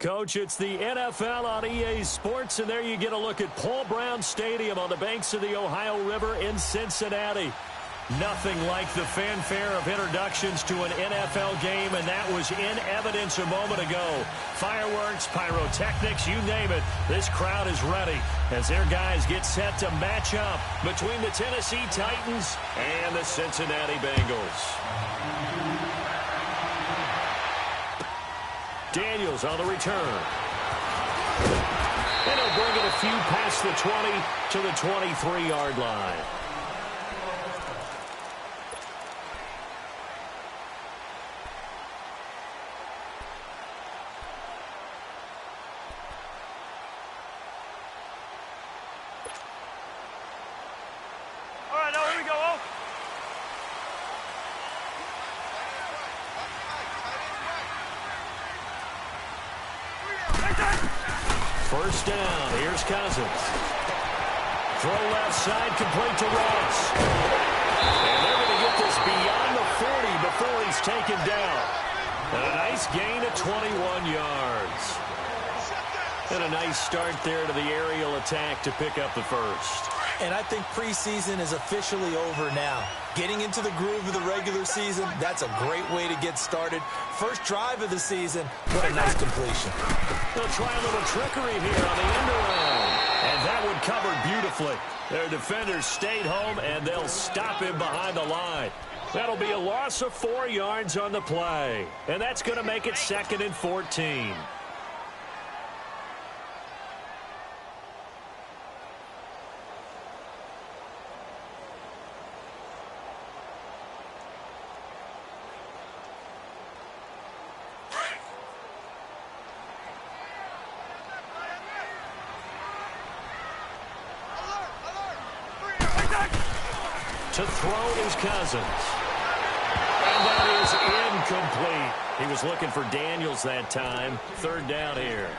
Coach, it's the NFL on EA Sports, and there you get a look at Paul Brown Stadium on the banks of the Ohio River in Cincinnati. Nothing like the fanfare of introductions to an NFL game, and that was in evidence a moment ago. Fireworks, pyrotechnics, you name it. This crowd is ready as their guys get set to match up between the Tennessee Titans and the Cincinnati Bengals. Daniels on the return. And he'll bring it a few past the 20 to the 23-yard line. First down, here's Cousins. Throw left side, complete to Ross. And they're going to get this beyond the 40 before he's taken down. And a nice gain of 21 yards. And a nice start there to the aerial attack to pick up the first. And I think preseason is officially over now. Getting into the groove of the regular season, that's a great way to get started. First drive of the season, what a nice completion. They'll try a little trickery here on the end around. And that one covered beautifully. Their defenders stayed home, and they'll stop him behind the line. That'll be a loss of 4 yards on the play. And that's going to make it 2nd and 14. To throw is Cousins. And that is incomplete. He was looking for Daniels that time. 3rd down here.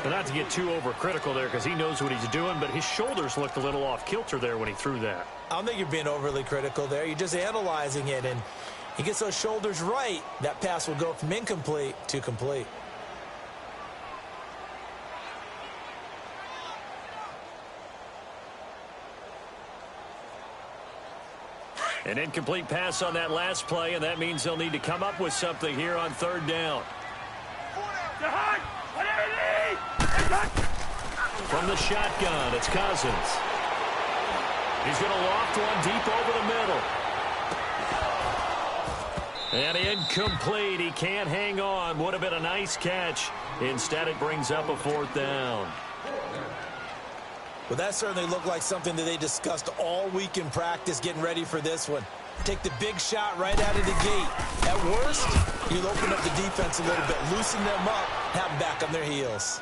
But not to get too overcritical there because he knows what he's doing, but his shoulders looked a little off kilter there when he threw that. I don't think you're being overly critical there. You're just analyzing it, and he gets those shoulders right. That pass will go from incomplete to complete. An incomplete pass on that last play, and that means they'll need to come up with something here on 3rd down. From the shotgun, it's Cousins. He's going to loft one deep over the middle. And incomplete. He can't hang on. Would have been a nice catch. Instead, it brings up a 4th down. Well, that certainly looked like something that they discussed all week in practice getting ready for this one. Take the big shot right out of the gate. At worst, you'll open up the defense a little bit, loosen them up, have them back on their heels.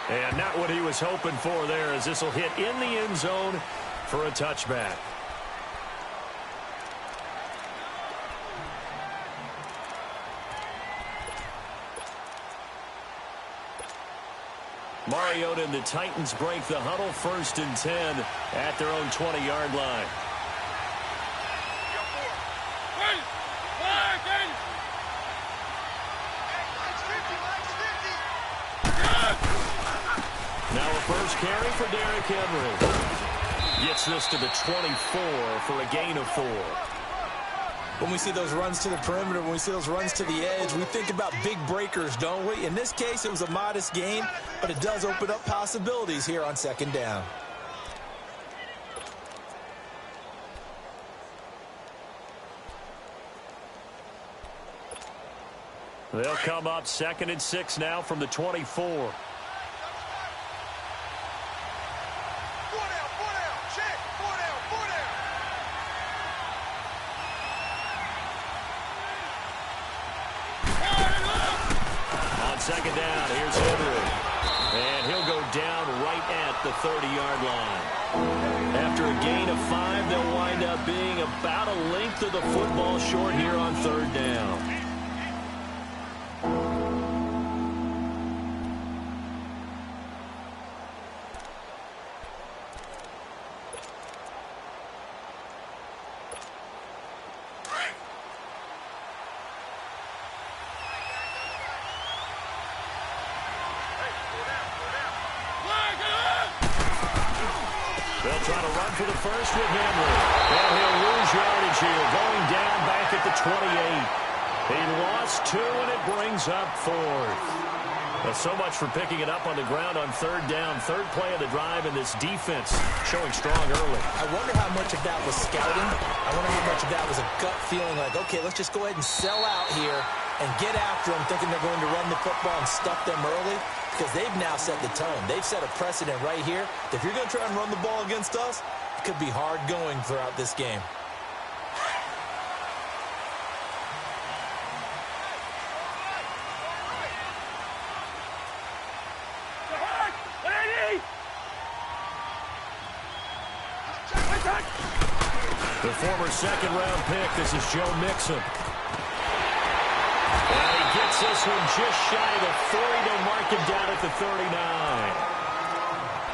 And not what he was hoping for there, as this will hit in the end zone for a touchback. Mariota and the Titans break the huddle, 1st and 10 at their own 20-yard line. Now a first carry for Derrick Henry. Gets this to the 24 for a gain of 4. When we see those runs to the perimeter, when we see those runs to the edge, we think about big breakers, don't we? In this case, it was a modest gain, but it does open up possibilities here on 2nd down. They'll come up 2nd and 6 now from the 24. Second down, here's Henry. And he'll go down right at the 30-yard line. After a gain of 5, they'll wind up being about a length of the football short here on 3rd down. Trying to run for the first with Henry. And he'll lose yardage here. Going down back at the 28. He lost 2, and it brings up 4th. Well, so much for picking it up on the ground on 3rd down. 3rd play of the drive, and this defense showing strong early. I wonder how much of that was scouting. I wonder how much of that was a gut feeling like, okay, let's just go ahead and sell out here and get after them, thinking they're going to run the football and stuff them early, because they've now set the tone. They've set a precedent right here. If you're going to try and run the ball against us, it could be hard going throughout this game. The former 2nd-round pick, this is Joe Mixon. And he gets this one just shy of the 40. They'll mark him down at the 39.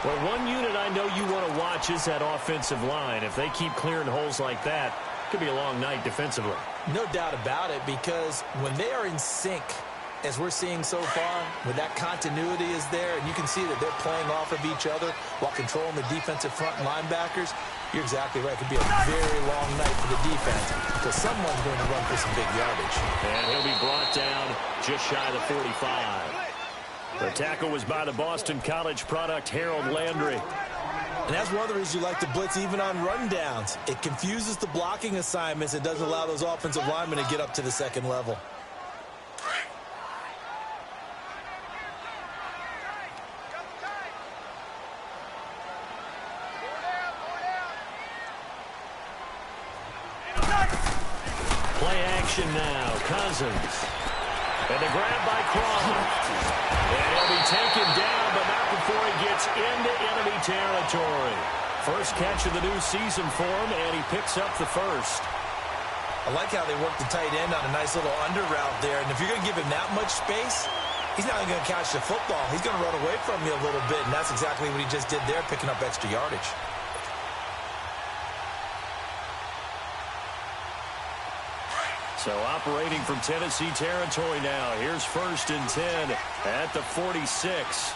Well, one unit I know you want to watch is that offensive line. If they keep clearing holes like that, it could be a long night defensively. No doubt about it, because when they are in sync, as we're seeing so far, when that continuity is there, and you can see that they're playing off of each other while controlling the defensive front linebackers, you're exactly right. It could be a very long night for the defense because someone's going to run for some big yardage. And he'll be brought down just shy of the 45. The tackle was by the Boston College product, Harold Landry. And that's one of the reasons you like to blitz even on rundowns. It confuses the blocking assignments. It doesn't allow those offensive linemen to get up to the 2nd level. Now, Cousins. And the grab by Croft. And he'll be taken down, but not before he gets into enemy territory. First catch of the new season for him, and he picks up the 1st. I like how they work the tight end on a nice little under route there. And if you're going to give him that much space, he's not going to catch the football. He's going to run away from you a little bit, and that's exactly what he just did there, picking up extra yardage. So operating from Tennessee territory now. Here's 1st and 10 at the 46.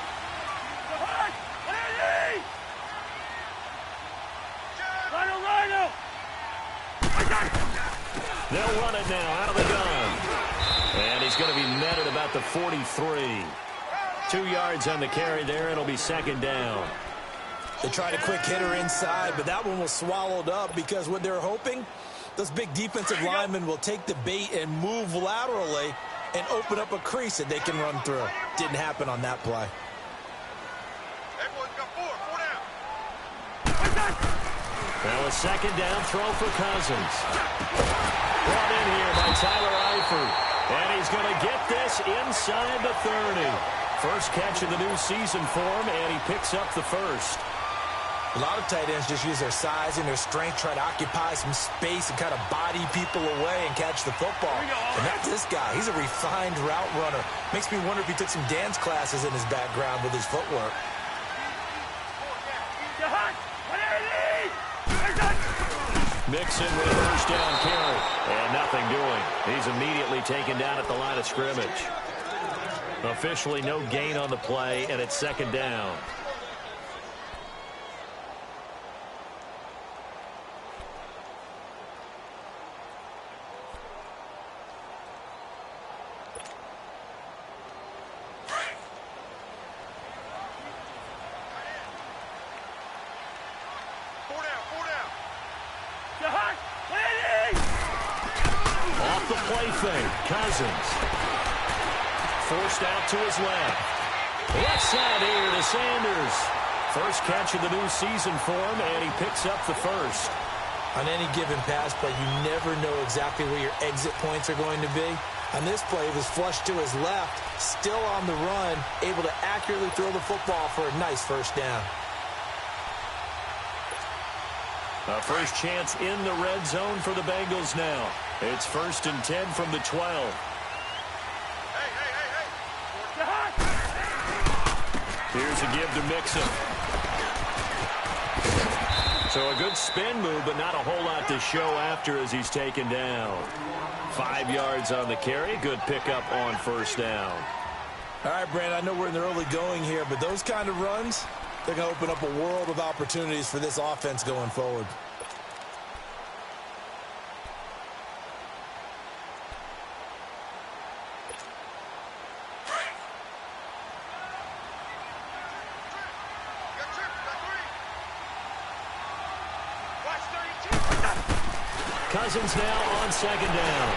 They'll run it now out of the gun. And he's going to be met at about the 43. 2 yards on the carry there. It'll be 2nd down. They tried a quick hitter inside, but that one was swallowed up because what they're hoping, those big defensive linemen will take the bait and move laterally and open up a crease that they can run through. Didn't happen on that play. Now a 2nd down throw for Cousins. Brought in here by Tyler Eifert. And he's going to get this inside the 30. First catch of the new season for him, and he picks up the 1st. A lot of tight ends just use their size and their strength, try to occupy some space and kind of body people away and catch the football. And that's this guy. He's a refined route runner. Makes me wonder if he took some dance classes in his background with his footwork. Mixon with a 1st down carry. And nothing doing. He's immediately taken down at the line of scrimmage. Officially no gain on the play, and it's 2nd down. Off the play fake, Cousins. Forced out to his left. Left side here to Sanders. First catch of the new season for him, and he picks up the 1st. On any given pass play, you never know exactly where your exit points are going to be. On this play, it was flushed to his left, still on the run, able to accurately throw the football for a nice 1st down. A first chance in the red zone for the Bengals now. It's 1st and 10 from the 12. Here's a give to Mixon. So a good spin move, but not a whole lot to show after as he's taken down. 5 yards on the carry. Good pickup on 1st down. All right, Brandon, I know we're in the early going here, but those kind of runs, They're going to open up a world of opportunities for this offense going forward. Cousins now on second down.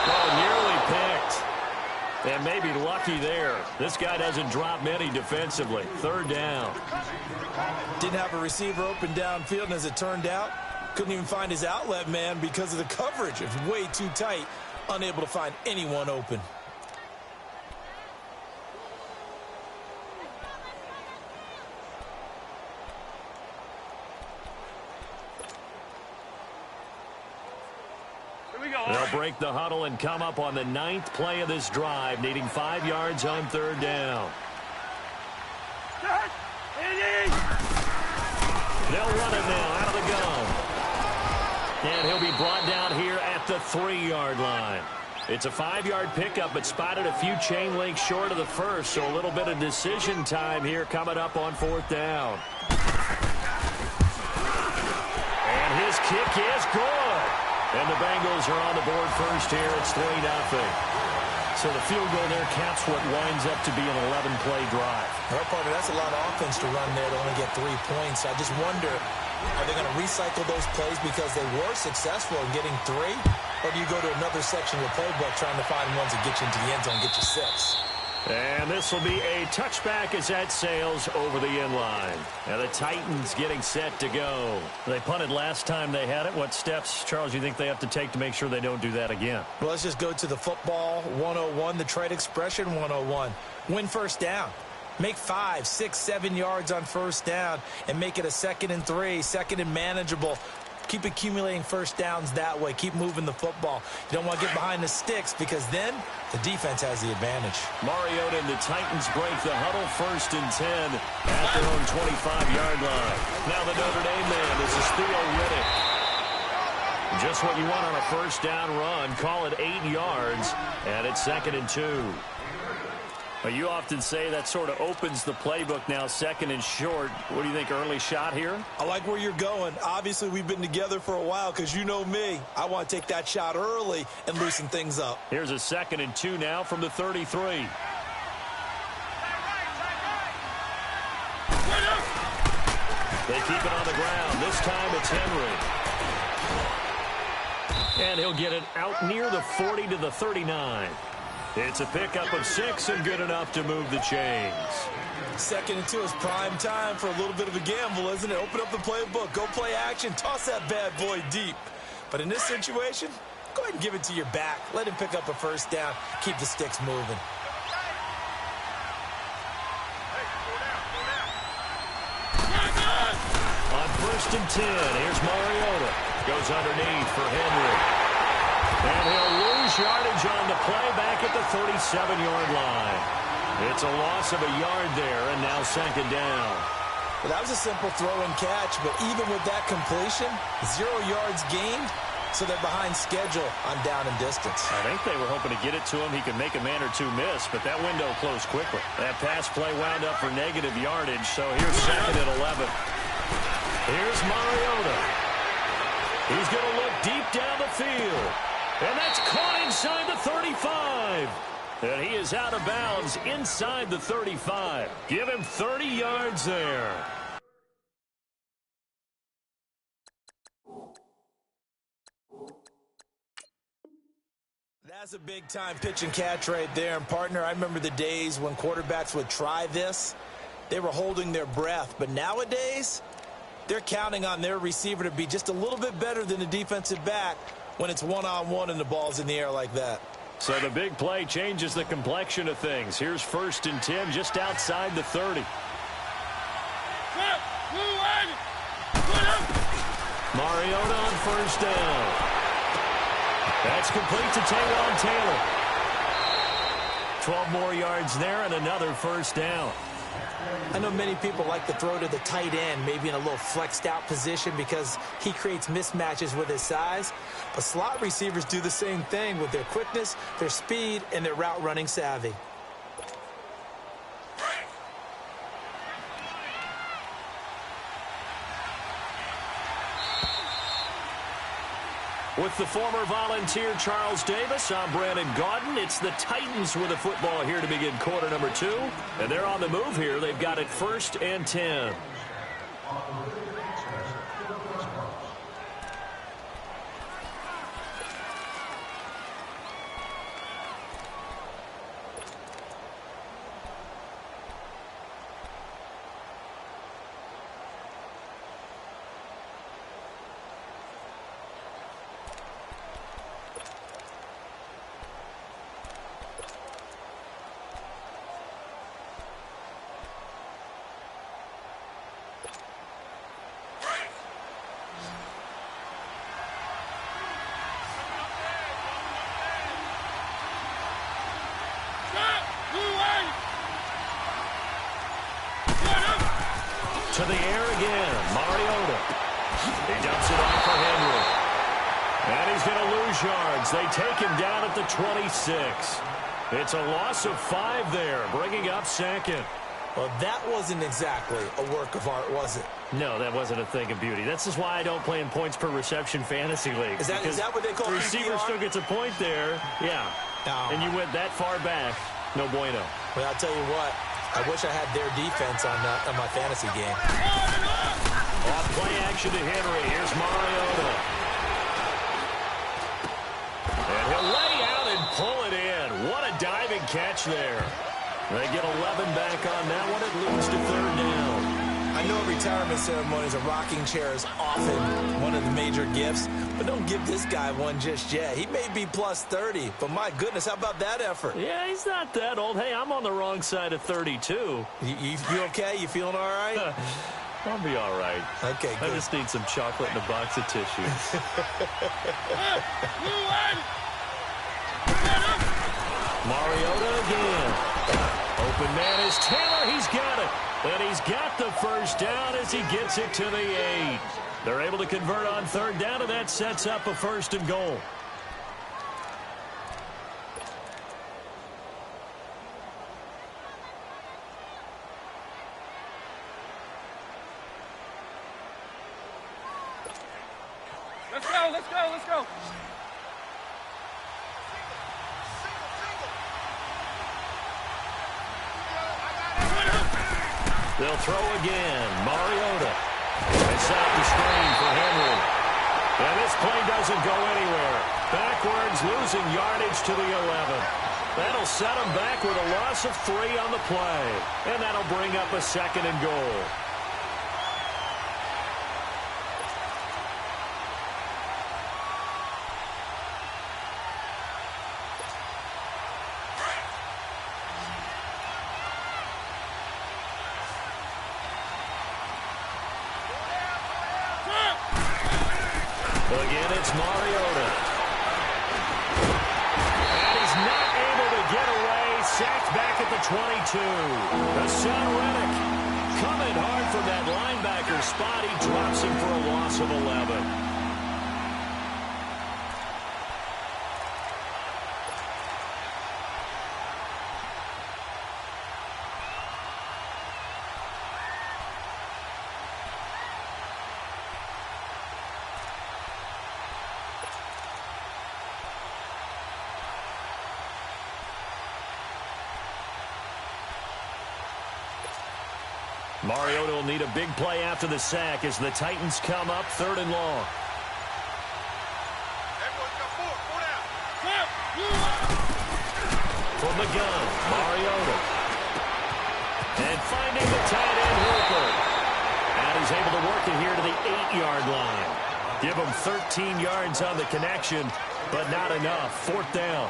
Oh, nearly picked. And maybe lucky there. This guy doesn't drop many defensively. Third down. Didn't have a receiver open downfield, and as it turned out, couldn't even find his outlet man because of the coverage. It was way too tight, unable to find anyone open. They'll break the huddle and come up on the 9th play of this drive, needing 5 yards on third down. They'll run it now out of the gun. And he'll be brought down here at the 3-yard line. It's a 5-yard pickup, but spotted a few chain links short of the first, so a little bit of decision time here coming up on 4th down. And his kick is good. And the Bengals are on the board first here. It's 3-0. So the field goal there caps what winds up to be an 11-play drive. Well, partner, that's a lot of offense to run there to only get 3 points. I just wonder, are they going to recycle those plays because they were successful in getting 3? Or do you go to another section of the playbook trying to find ones that get you into the end zone and get you 6? And this will be a touchback as that sails over the end line. Now the Titans getting set to go. They punted last time they had it. What steps, Charles, you think they have to take to make sure they don't do that again? Well, let's just go to the football 101, the trade expression 101. Win first down. Make 5, 6, 7 yards on first down and make it a 2nd and 3, 2nd and manageable. Keep accumulating first downs that way. Keep moving the football. You don't want to get behind the sticks because then the defense has the advantage. Mariota and the Titans break the huddle 1st and 10 at their own 25-yard line. Now the Notre Dame man, this is Theo Riddick. Just what you want on a first down run. Call it 8 yards, and it's 2nd and 2. Well, you often say that sort of opens the playbook now, 2nd and short. What do you think, early shot here? I like where you're going. Obviously, we've been together for a while because you know me. I want to take that shot early and loosen things up. Here's a 2nd and 2 now from the 33. They keep it on the ground. This time it's Henry. And he'll get it out near the 40 to the 39. It's a pickup of 6 and good enough to move the chains. 2nd and 2 is prime time for a little bit of a gamble, isn't it? Open up the playbook, go play action, toss that bad boy deep. But in this situation, go ahead and give it to your back. Let him pick up a first down. Keep the sticks moving. On 1st and 10, here's Mariota. Goes underneath for Henry. And he'll lose yardage on the play back at the 37-yard line. It's a loss of a yard there, and now 2nd down. Well, that was a simple throw and catch, but even with that completion, 0 yards gained, so they're behind schedule on down and distance. I think they were hoping to get it to him. He could make a man or two miss, but that window closed quickly. That pass play wound up for negative yardage, so here's 2nd and 11. Here's Mariota. He's going to look deep down the field. And that's caught inside the 35. And he is out of bounds inside the 35. Give him 30 yards there. That's a big-time pitch and catch right there. And, partner, I remember the days when quarterbacks would try this. They were holding their breath. But nowadays, they're counting on their receiver to be just a little bit better than the defensive back when it's one-on-one and the ball's in the air like that. So the big play changes the complexion of things. Here's 1st and 10 just outside the 30. Mariota on 1st down. That's complete to Taywan Taylor. 12 more yards there and another 1st down. I know many people like to throw to the tight end, maybe in a little flexed out position because he creates mismatches with his size. But slot receivers do the same thing with their quickness, their speed, and their route running savvy. With the former Volunteer Charles Davis, I'm Brandon Gaudin. It's the Titans with the football here to begin quarter number 2. And they're on the move here. They've got it 1st and 10. To the air again, Mariota. He dumps it off for Henry. And he's going to lose yards. They take him down at the 26. It's a loss of 5 there, bringing up 2nd. Well, that wasn't exactly a work of art, was it? No, that wasn't a thing of beauty. This is why I don't play in points per reception fantasy league. Is that what they call the receiver PPR? still gets a point there. Yeah. Oh. And you went that far back. No bueno. Well, I'll tell you what. I wish I had their defense on my fantasy game. Off play action to Henry. Here's Mariota. And he'll lay out and pull it in. What a diving catch there. They get 11 back on that one. It leads to 3rd down. I know retirement ceremonies, a rocking chair is often one of the major gifts, but don't give this guy one just yet. He may be plus 30, but my goodness, how about that effort? Yeah, he's not that old. Hey, I'm on the wrong side of 32. You okay? You feeling all right? I'll be all right. Okay, good. I just need some chocolate and a box of tissues. Mariota again. Open man is Taylor. He's got it. And he's got the 1st down as he gets it to the 8. They're able to convert on 3rd down, and that sets up a 1st and goal. Let's go, let's go, let's go. They'll throw again. Mariota. It's out the screen for Henry. And this play doesn't go anywhere. Backwards, losing yardage to the 11. That'll set them back with a loss of 3 on the play. And that'll bring up a 2nd and goal. Again, it's Mariota. And he's not able to get away. Sacked back at the 22. Hassan Reddick coming hard from that linebacker spot. He drops him for a loss of 11. Mariota will need a big play after the sack as the Titans come up 3rd and long. From the gun, Mariota. And finding the tight end, Hooper. And he's able to work it here to the 8-yard line. Give him 13 yards on the connection, but not enough. 4th down.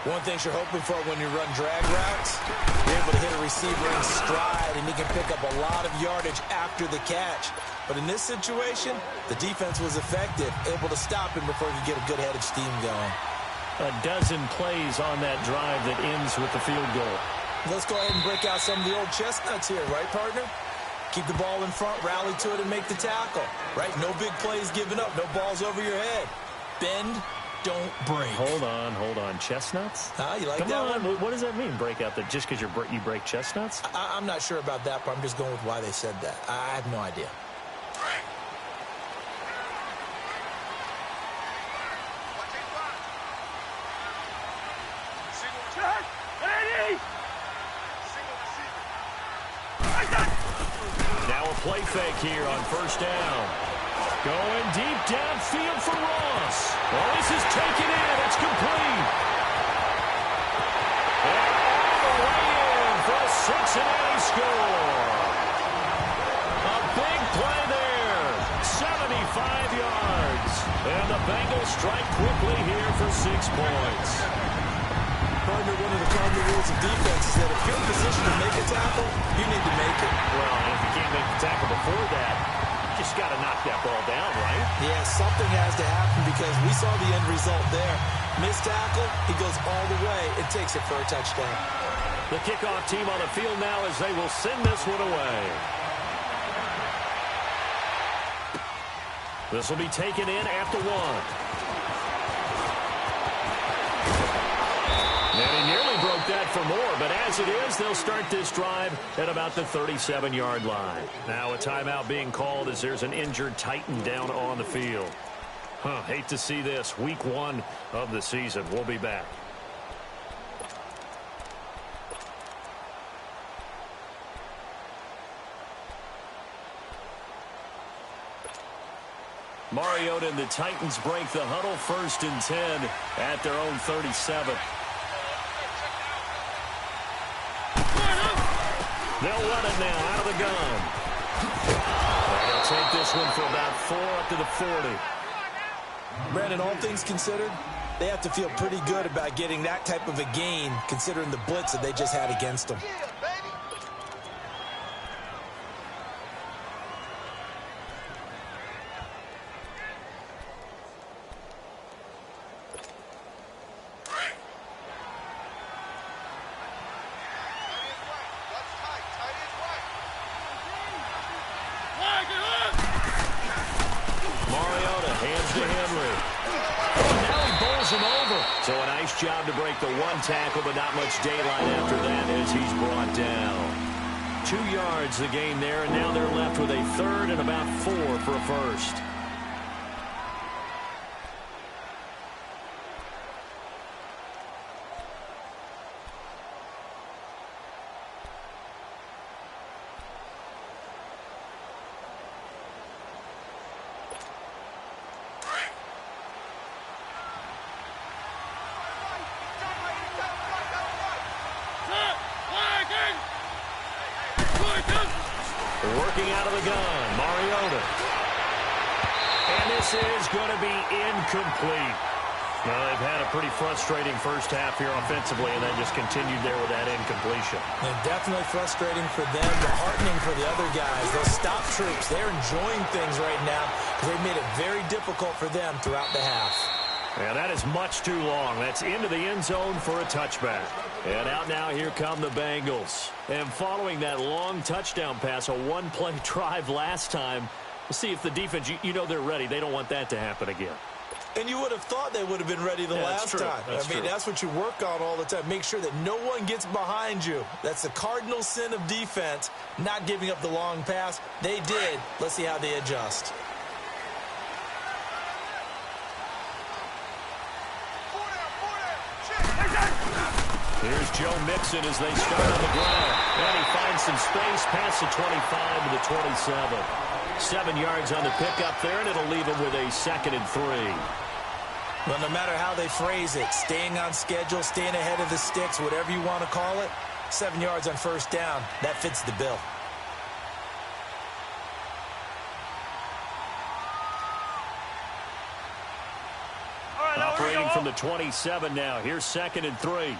One thing you're hoping for when you run drag routes, you're able to hit a receiver in stride, and he can pick up a lot of yardage after the catch. But in this situation, the defense was effective, able to stop him before he could get a good head of steam going. A dozen plays on that drive that ends with the field goal. Let's go ahead and break out some of the old chestnuts here, right, partner? Keep the ball in front, rally to it, and make the tackle, right? No big plays given up, no balls over your head. Bend, don't break. Hold on. Chestnuts? You like Come that on. one? What does that mean, break out? Just because you break chestnuts? I'm not sure about that, but I'm just going with why they said that. I have no idea. play fake here on first down. Going deep downfield for Ross. Well, this is taken in. It's complete. And all the way in for a Cincinnati score. A big play there. 75 yards. And the Bengals strike quickly here for 6 points. Partner, one of the cardinal rules of defense is that if you're in position to make a tackle, you need to make it. Well, and if you can't make the tackle before that, you just got to knock that ball down, right? Yeah, something has to happen because we saw the end result there. Missed tackle, he goes all the way and takes it for a touchdown. The kickoff team on the field now as they will send this one away. This will be taken in after 1. And he nearly broke that for more, but as it is, they'll start this drive at about the 37-yard line. Now a timeout being called as there's an injured Titan down on the field. Hate to see this. Week 1 of the season. We'll be back. Mariota and the Titans break the huddle, 1st and 10 at their own 37. They'll run it now out of the gun. They'll take this one for about 4 up to the 40. Brandon, all things considered, they have to feel pretty good about getting that type of a gain considering the blitz that they just had against them. So a nice job to break the 1 tackle, but not much daylight after that as he's brought down. 2 yards the gain there, and now they're left with a 3rd and about 4 for a first. Working out of the gun, Mariota. And this is going to be incomplete. Well, they've had a pretty frustrating first half here offensively, and then just continued there with that incompletion. And definitely frustrating for them, but heartening for the other guys. Those stop troops, they're enjoying things right now because they've made it very difficult for them throughout the half. Yeah, that is much too long. That's into the end zone for a touchback. And out now, here come the Bengals. And following that long touchdown pass, a 1-play drive last time, we'll see if the defense, you know they're ready. They don't want that to happen again. And you would have thought they would have been ready the last time. That's what you work on all the time. Make sure that no one gets behind you. That's the cardinal sin of defense, not giving up the long pass. They did. Let's see how they adjust. Here's Joe Mixon as they start on the ground. And he finds some space past the 25 to the 27. 7 yards on the pickup there, and it'll leave him with a 2nd and 3. Well, no matter how they phrase it, staying on schedule, staying ahead of the sticks, whatever you want to call it, 7 yards on first down, that fits the bill. Operating from the 27 now. Here's 2nd and 3.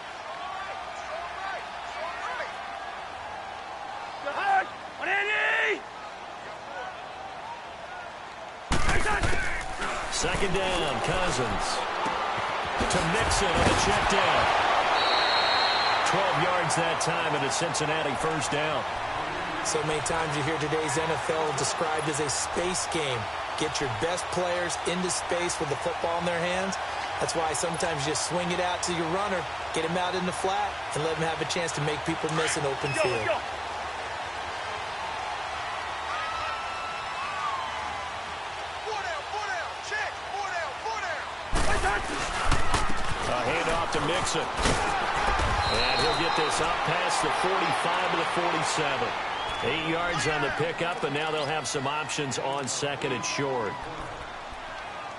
Second down, Cousins. To Mixon on the check down. 12 yards that time and a Cincinnati first down. So many times you hear today's NFL described as a space game. Get your best players into space with the football in their hands. That's why sometimes you just swing it out to your runner, get him out in the flat, and let him have a chance to make people miss an open field. A handoff to Mixon. And he'll get this up past the 45 to the 47. 8 yards on the pickup, and now they'll have some options on second and short.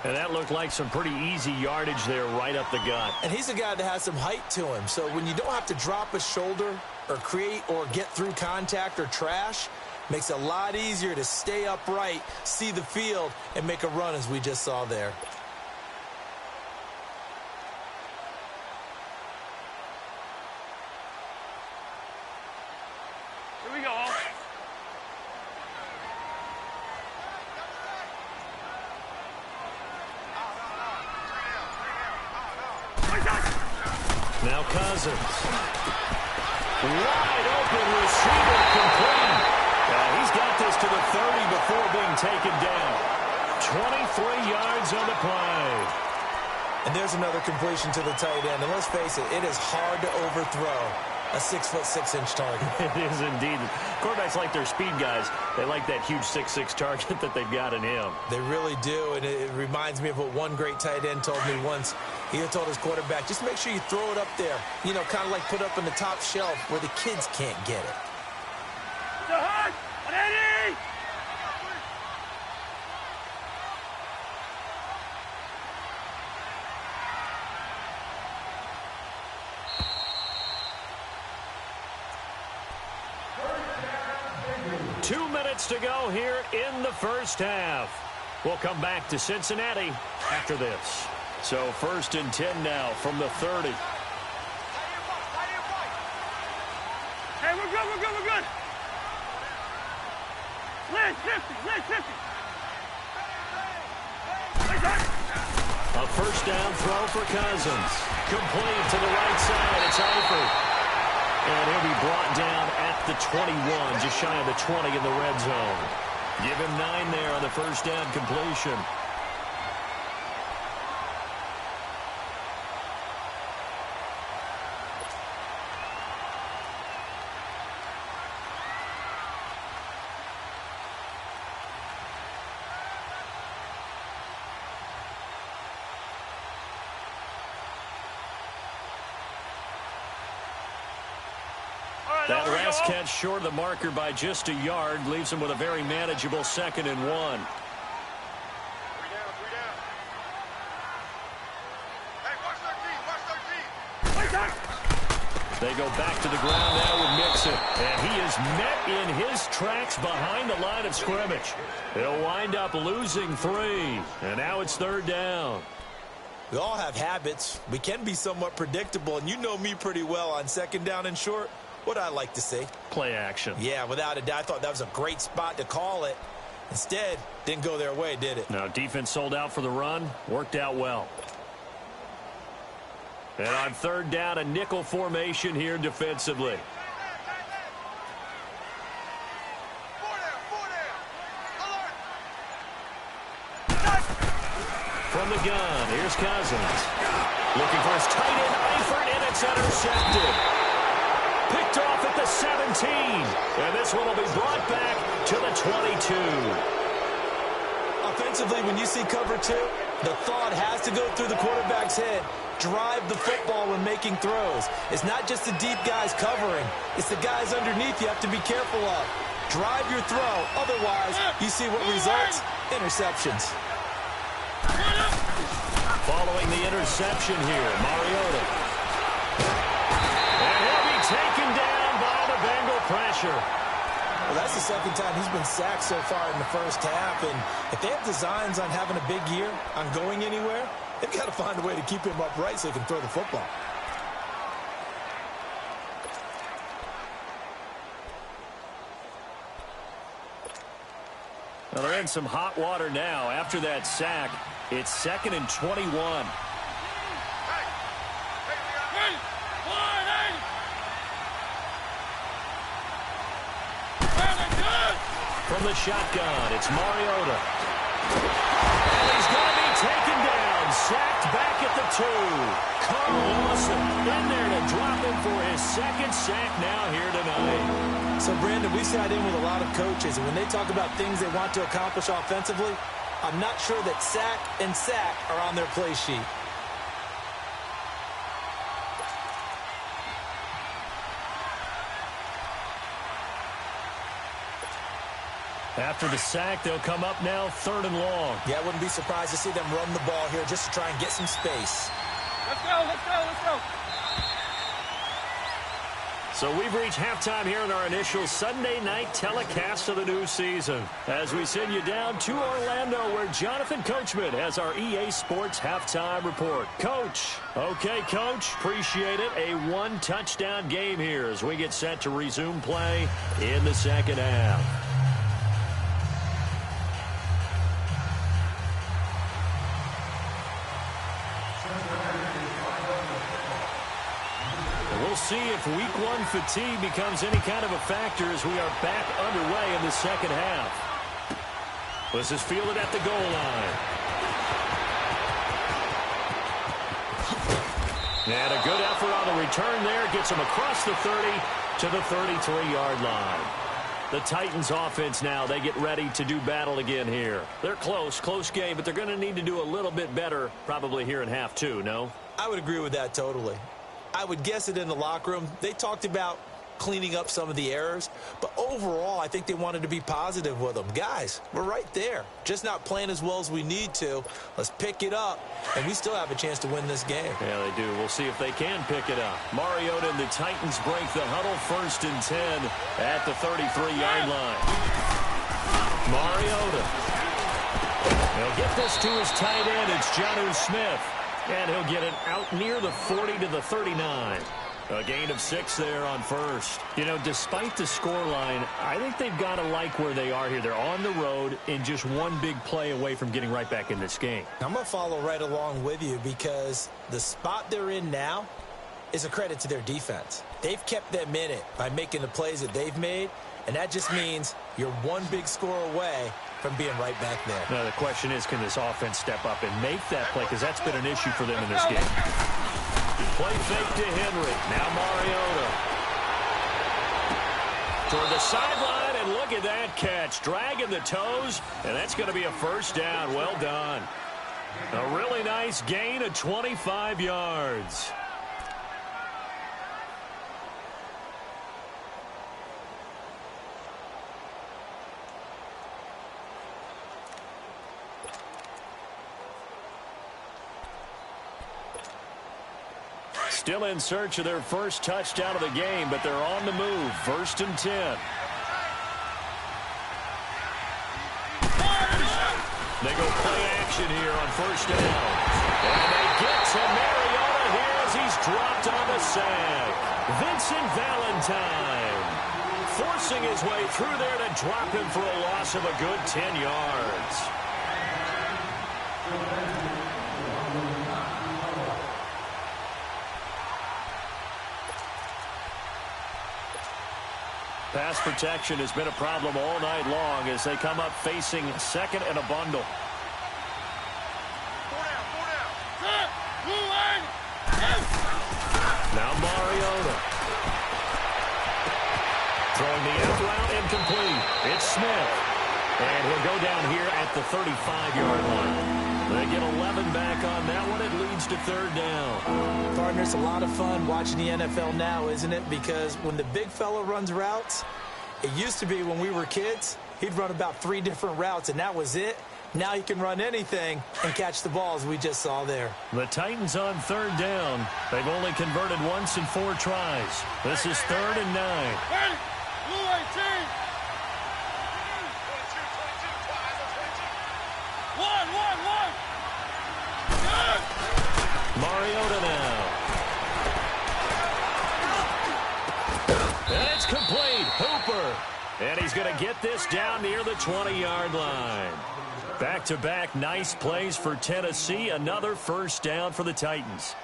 And that looked like some pretty easy yardage there right up the gut. And he's a guy that has some height to him. So when you don't have to drop a shoulder or create or get through contact or trash, makes it a lot easier to stay upright, see the field, and make a run as we just saw there. Here we go. Now Cousins. Wide open receiver complete. He's got this to the 30 before being taken down. 23 yards on the play. And there's another completion to the tight end. And let's face it, it is hard to overthrow a 6'6" target. It is indeed. Quarterbacks like their speed guys. They like that huge 6'6" target that they've got in him. They really do, and it reminds me of what one great tight end told me once. He had told his quarterback, just make sure you throw it up there, you know, kind of like put up in the top shelf where the kids can't get it. Ready? 2 minutes to go here in the first half. We'll come back to Cincinnati after this. So 1st and 10 now from the 30. Hey, we're good. Lynch, 50. A first down throw for Cousins. Complete to the right side. It's Eifert. And he'll be brought down at the 21, just shy of the 20 in the red zone. Give him 9 there on the first down completion. That last catch short of the marker by just a yard leaves him with a very manageable 2nd and 1. 3 down. Hey, watch 13. They go back to the ground now with Mixon. And he is met in his tracks behind the line of scrimmage. He'll wind up losing 3. And now it's 3rd down. We all have habits. We can be somewhat predictable, and you know me pretty well on 2nd down and short. What I like to see. Play action. Yeah, without a doubt. I thought that was a great spot to call it. Instead, didn't go their way, did it? Now, defense sold out for the run. Worked out well. And on 3rd down, a nickel formation here defensively. 4 down. Alert. From the gun, here's Cousins. Looking for his tight end, Eifert, and it's intercepted. Picked off at the 17. And this one will be brought back to the 22. Offensively, when you see cover 2, the thought has to go through the quarterback's head. Drive the football when making throws. It's not just the deep guys covering. It's the guys underneath you have to be careful of. Drive your throw. Otherwise, you see what results? Interceptions. Following the interception here, Mariota. And he'll be taken down by the Bengal pressure. Well, that's the 2nd time he's been sacked so far in the first half. And if they have designs on having a big year, on going anywhere, they've got to find a way to keep him upright so he can throw the football. Well, they're in some hot water now. After that sack, it's 2nd and 21. From the shotgun, it's Mariota. And he's going to be taken down, sacked back at the 2. Carl Lawson in there to drop him for his 2nd sack now here tonight. So, Brandon, we sat in with a lot of coaches, and when they talk about things they want to accomplish offensively, I'm not sure that sack and sack are on their play sheet. After the sack, they'll come up now 3rd and long. Yeah, I wouldn't be surprised to see them run the ball here just to try and get some space. Let's go, let's go, let's go. So we've reached halftime here in our initial Sunday night telecast of the new season. As we send you down to Orlando, where Jonathan Coachman has our EA Sports halftime report. Coach. Okay, Coach. Appreciate it. A 1-touchdown game here as we get set to resume play in the second half. We'll see if week 1 fatigue becomes any kind of a factor as we are back underway in the second half. This is fielded at the goal line. And a good effort on the return there. Gets him across the 30 to the 33-yard line. The Titans offense now, they get ready to do battle again here. They're close game, but they're going to need to do a little bit better probably here in half 2, no? I would agree with that totally. I would guess it in the locker room. They talked about cleaning up some of the errors, but overall, I think they wanted to be positive with them. Guys, we're right there. Just not playing as well as we need to. Let's pick it up, and we still have a chance to win this game. Yeah, they do. We'll see if they can pick it up. Mariota and the Titans break the huddle 1st and 10 at the 33-yard line. Mariota. He'll get this to his tight end. It's Jonnu Smith. And he'll get it out near the 40 to the 39. A gain of 6 there on 1st. You know, despite the scoreline, I think they've got to like where they are here. They're on the road and just one big play away from getting right back in this game. I'm going to follow right along with you because the spot they're in now is a credit to their defense. They've kept them in it by making the plays that they've made, and that just means you're one big score away from being right back there. Now, the question is, can this offense step up and make that play? Because that's been an issue for them in this game. Play fake to Henry. Now Mariota. Toward the sideline, and look at that catch. Dragging the toes, and that's going to be a 1st down. Well done. A really nice gain of 25 yards. Still in search of their first touchdown of the game, but they're on the move. 1st and 10. They go play action here on 1st down. And they get to Mariota here as he's dropped on the sack. Vincent Valentine forcing his way through there to drop him for a loss of a good 10 yards. Pass protection has been a problem all night long as they come up facing 2nd and a bundle. Now Mariota. Throwing the out route incomplete. It's Smith. And he'll go down here at the 35-yard line. They get 11 back on that one. It leads to 3rd down. Partner, it's a lot of fun watching the NFL now, isn't it? Because when the big fella runs routes, it used to be when we were kids, he'd run about 3 different routes, and that was it. Now he can run anything and catch the balls we just saw there. The Titans on 3rd down. They've only converted once in 4 tries. This is 3rd and 9. Mariota now. And it's complete. Hooper. And he's going to get this down near the 20-yard line. Back-to-back nice plays for Tennessee. Another 1st down for the Titans.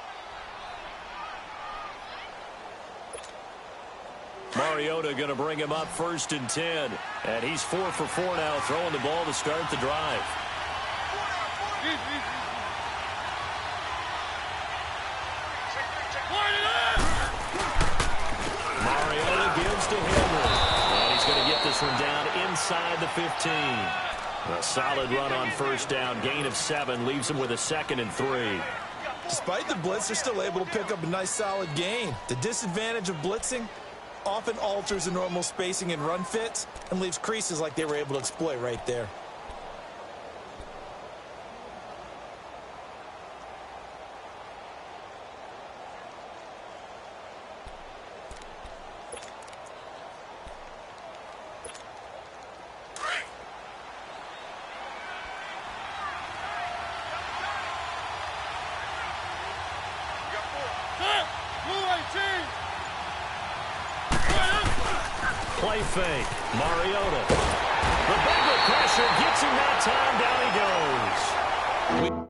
Mariota going to bring him up 1st and 10. And he's 4 for 4 now, throwing the ball to start the drive. Mariota gives to Henry. And he's going to get this one down inside the 15. A solid run on 1st down. Gain of 7 leaves him with a 2nd and 3. Despite the blitz, they're still able to pick up a nice solid gain. The disadvantage of blitzing, often alters the normal spacing and run fits and leaves creases like they were able to exploit right there. Play fake. Mariota. The Bengal pressure gets him that time. Down he goes.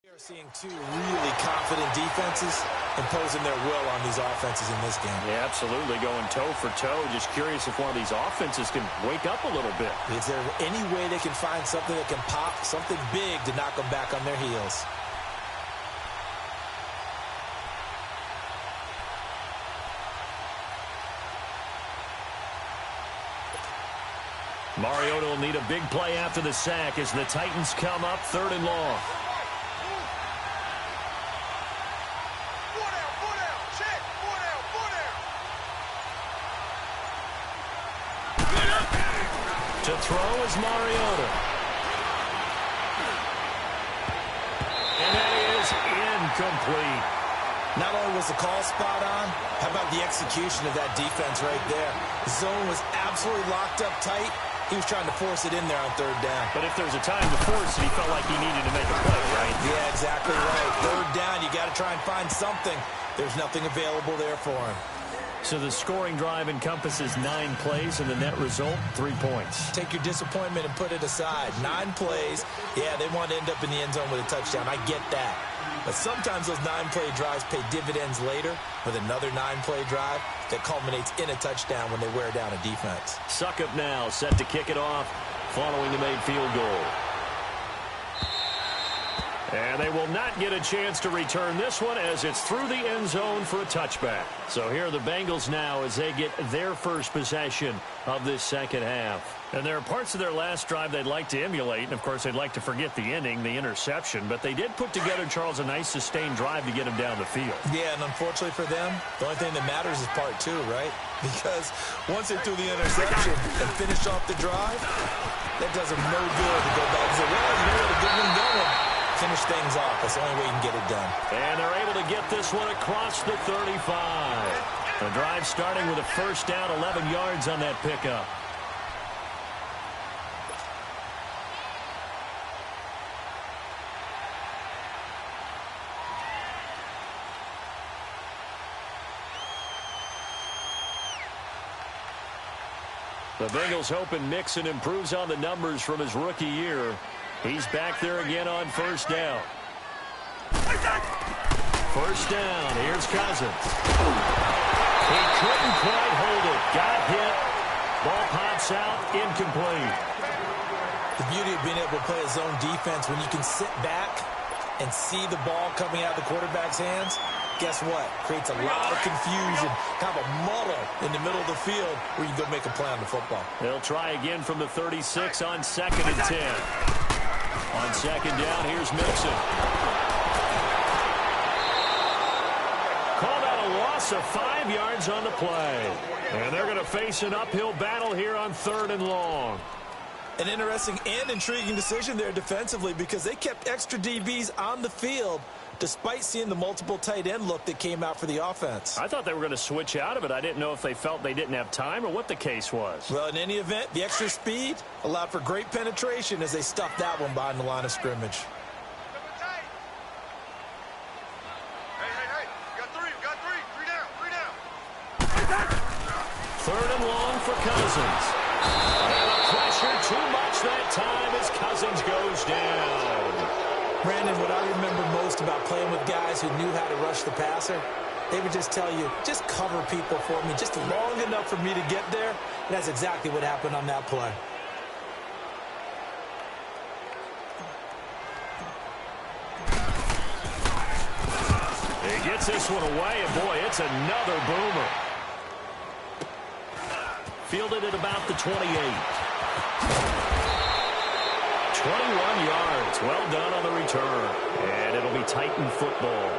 We are seeing two really confident defenses imposing their will on these offenses in this game. Yeah, absolutely, going toe for toe. Just curious if one of these offenses can wake up a little bit. Is there any way they can find something that can pop, something big to knock them back on their heels? Mariota will need a big play after the sack as the Titans come up 3rd and long. To throw is Mariota. And that is incomplete. Not only was the call spot on, how about the execution of that defense right there? The zone was absolutely locked up tight. He was trying to force it in there on 3rd down. But if there's a time to force it, he felt like he needed to make a play, right? Yeah, exactly right. 3rd down, you got to try and find something. There's nothing available there for him. So the scoring drive encompasses 9 plays, and the net result, 3 points. Take your disappointment and put it aside. 9 plays. Yeah, they want to end up in the end zone with a touchdown. I get that. But sometimes those 9-play drives pay dividends later with another 9-play drive that culminates in a touchdown when they wear down a defense. Suckup now, set to kick it off following the made field goal. And they will not get a chance to return this one as it's through the end zone for a touchback. So here are the Bengals now as they get their first possession of this second half. And there are parts of their last drive they'd like to emulate. And, of course, they'd like to forget the ending, the interception. But they did put together, Charles, a nice sustained drive to get them down the field. Yeah, and unfortunately for them, the only thing that matters is part 2, right? Because once they threw the interception and finished off the drive, that does them no good to go back and say, well, you know what, a good one going. Finish things off. That's the only way you can get it done. And they're able to get this one across the 35. The drive starting with a first down, 11 yards on that pickup. The Bengals hoping Mixon improves on the numbers from his rookie year. He's back there again on first down. First down. Here's Cousins. He couldn't quite hold it. Got hit. Ball pops out. Incomplete. The beauty of being able to play a zone defense when you can sit back and see the ball coming out of the quarterback's hands, guess what? Creates a lot of confusion, kind of a muddle in the middle of the field where you can go make a play on the football. They'll try again from the 36 on 2nd and 10. On 2nd down, here's Mixon. Called out a loss of 5 yards on the play. And they're going to face an uphill battle here on 3rd and long. An interesting and intriguing decision there defensively because they kept extra DBs on the field despite seeing the multiple tight end look that came out for the offense. I thought they were going to switch out of it. I didn't know if they felt they didn't have time or what the case was. Well, in any event, the extra speed allowed for great penetration as they stuffed that one behind the line of scrimmage. Hey, got three down. 3rd and long for Cousins. And the pressure too much that time as Cousins goes down. Brandon, what I remember most about playing with guys who knew how to rush the passer they would just tell you, just cover people for me, just long enough for me to get there. And that's exactly what happened on that play. He gets this one away, and boy, it's another boomer. Fielded at about the 28. 21 yards. Well done on the return. And it'll be Titan football.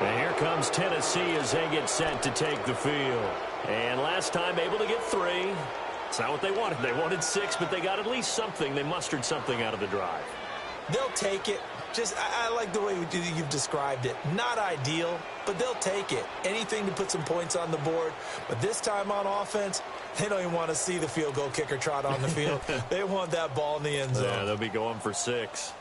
And here comes Tennessee as they get set to take the field. And last time able to get 3. It's not what they wanted. They wanted 6, but they got at least something. They mustered something out of the drive. They'll take it. I like the way you've described it. Not ideal, but they'll take it. Anything to put some points on the board. But this time on offense, they don't even want to see the field goal kicker trot on the field. They want that ball in the end zone. Yeah, they'll be going for 6.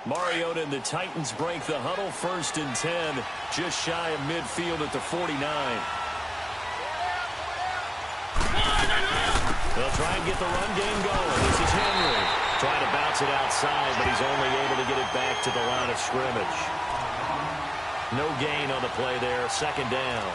Mariota and the Titans break the huddle, 1st and 10, just shy of midfield at the 49. They'll try and get the run game going. This is Henry. Trying to bounce it outside, but he's only able to get it back to the line of scrimmage. No gain on the play there. 2nd down.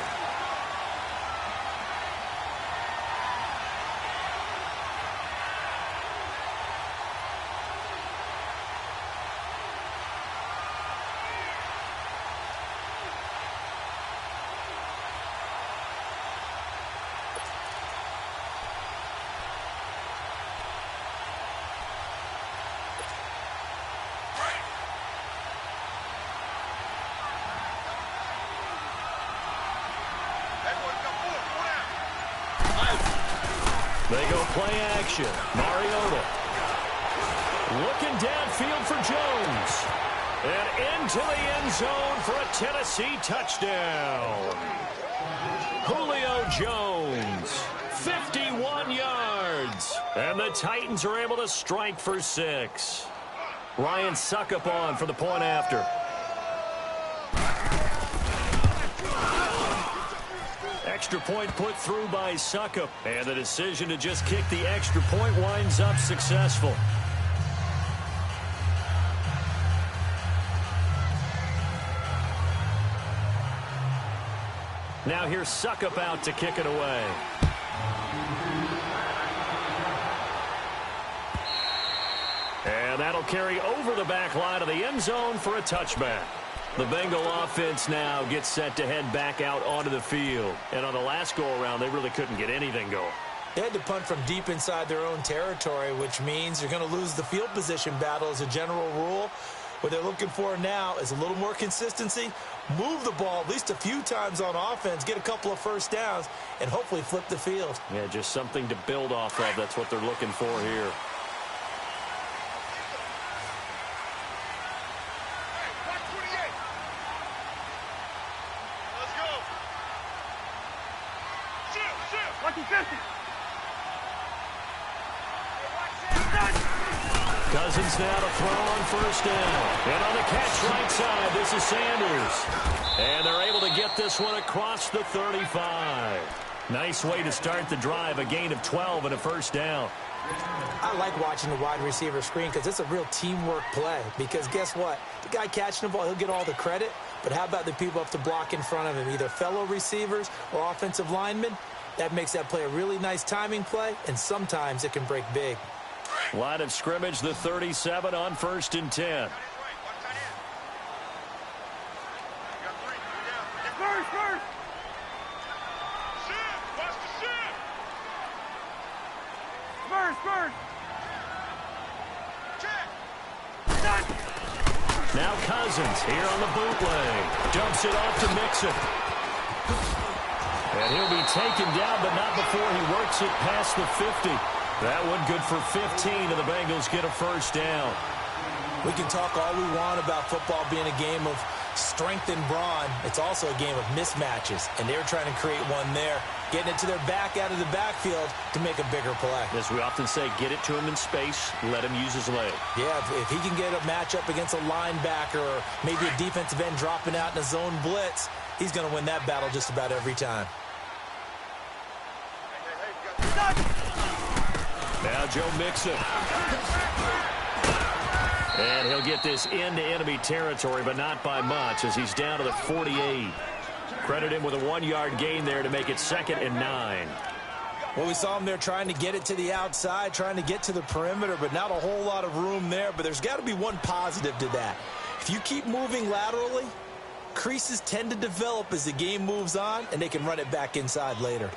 They go play action. Mariota looking downfield for Jones. And into the end zone for a Tennessee touchdown. Julio Jones, 51 yards. And the Titans are able to strike for 6. Ryan Suckup on for the point after. Extra point put through by Suckup. And the decision to just kick the extra point winds up successful. Now here's Suckup out to kick it away. And that'll carry over the back line of the end zone for a touchback. The Bengal offense now gets set to head back out onto the field. And on the last go-around, they really couldn't get anything going. They had to punt from deep inside their own territory, which means you're going to lose the field position battle as a general rule. What they're looking for now is a little more consistency, move the ball at least a few times on offense, get a couple of first downs, and hopefully flip the field. Yeah, just something to build off of. That's what they're looking for here. Cousins now to throw on 1st down. And on the catch right side, this is Sanders. And they're able to get this one across the 35. Nice way to start the drive, a gain of 12 and a 1st down. I like watching the wide receiver screen because it's a real teamwork play. Because guess what? The guy catching the ball, he'll get all the credit. But how about the people up to block in front of him, either fellow receivers or offensive linemen? That makes that play a really nice timing play, and sometimes it can break big. Line of scrimmage, the 37 on 1st and 10. Now Cousins here on the bootleg. Dumps it off to Mixon. And he'll be taken down, but not before he works it past the 50. That one good for 15, and the Bengals get a 1st down. We can talk all we want about football being a game of strength and brawn. It's also a game of mismatches, and they're trying to create one there, getting it to their back out of the backfield to make a bigger play. As we often say, get it to him in space, let him use his leg. Yeah, if he can get a matchup against a linebacker or maybe a defensive end dropping out in a zone blitz, he's going to win that battle just about every time. Now Joe Mixon. And he'll get this into enemy territory, but not by much, as he's down to the 48. Credit him with a 1-yard gain there to make it 2nd and 9. Well, we saw him there trying to get it to the outside, trying to get to the perimeter, but not a whole lot of room there. But there's got to be one positive to that. If you keep moving laterally, creases tend to develop as the game moves on, and they can run it back inside later.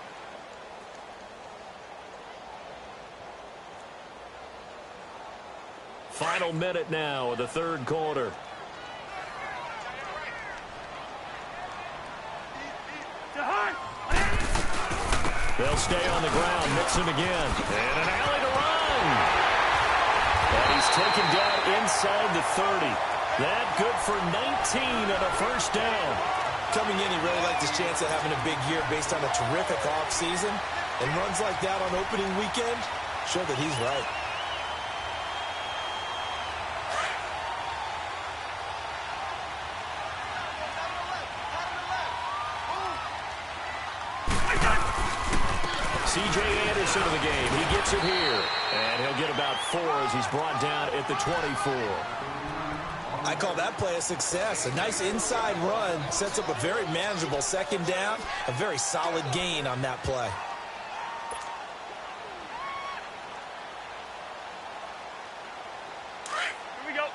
Final minute now of the 3rd quarter. They'll stay on the ground. Mixon again. And an alley to run. And he's taken down inside the 30. That good for 19 and a first down. Coming in, he really liked his chance of having a big year based on a terrific offseason. And runs like that on opening weekend show that he's right. C.J. Anderson of the game. He gets it here. And he'll get about 4 as he's brought down at the 24. I call that play a success. A nice inside run sets up a very manageable 2nd down. A very solid gain on that play. Here we go.